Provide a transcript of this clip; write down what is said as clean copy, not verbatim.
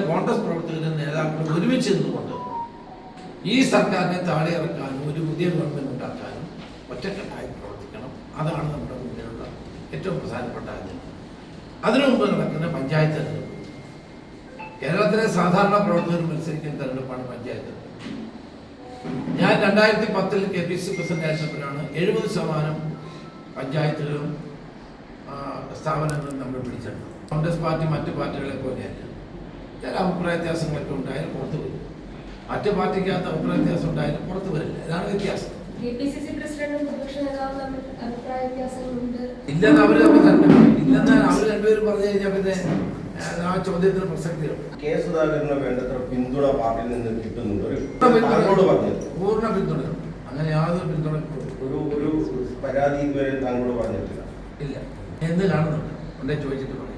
കോൺഗ്രസ് പ്രവർത്തകരും നേതാക്കളും ഒരുമിച്ച് നിന്നുകൊണ്ട് ഈ സർക്കാരിനെ താഴെ ഇറക്കാനും ഒരു പുതിയ ഗവൺമെന്റ് ഉണ്ടാക്കാനും ഒറ്റക്കെട്ടായി പ്രവർത്തിക്കണം. അതാണ് നമ്മുടെ മുന്നിലുള്ള ഏറ്റവും പ്രധാനപ്പെട്ട അജണ്ട. അതിനു മുമ്പ് നടക്കുന്ന പഞ്ചായത്ത് തെരഞ്ഞെടുപ്പ്. കേരളത്തിലെ സാധാരണ പ്രവർത്തകർ മത്സരിക്കുന്ന തെരഞ്ഞെടുപ്പാണ് പഞ്ചായത്ത്. ഞാൻ 2010 KPC പ്രസിഡന്റ് ആയിരുന്നപ്പോഴാണ് 70% പഞ്ചായത്തുകളും സ്ഥാപനങ്ങളും നമ്മൾ പിടിച്ചെടുത്തത്. കോൺഗ്രസ് പാർട്ടി മറ്റു പാർട്ടികളെ പോലെയല്ല. ചില അഭിപ്രായ വ്യത്യാസങ്ങളൊക്കെ ഉണ്ടായാലും പുറത്തു വരും. മറ്റു പാർട്ടിക്കകത്ത് അഭിപ്രായ വ്യത്യാസം ഉണ്ടായാലും പുറത്തു വരില്ല. ഇതാണ് വ്യത്യാസം. ഇല്ലെന്ന് അവർ തമ്മിൽ തന്നെ ഇല്ലെന്ന് അവർ രണ്ടുപേരും പറഞ്ഞു കഴിഞ്ഞാൽ പിന്നെ ആ ചോദ്യത്തിന് പ്രസക്തിയുണ്ട്. കെ സുധാകരന് വേണ്ടത്ര പിന്തുണ പാർട്ടിയിൽ നിന്ന് കിട്ടുന്നുണ്ട്. പൂർണ്ണ പിന്തുണയുണ്ട്. അങ്ങനെ യാതൊരു പിന്തുണ ഒരു പരാതി ഇതുവരെ താങ്കളോട് പറഞ്ഞിട്ടില്ല. ഇല്ല എന്ന് കാണുന്നുണ്ട്. ഉണ്ടെ ചോദിച്ചിട്ട് പറയും.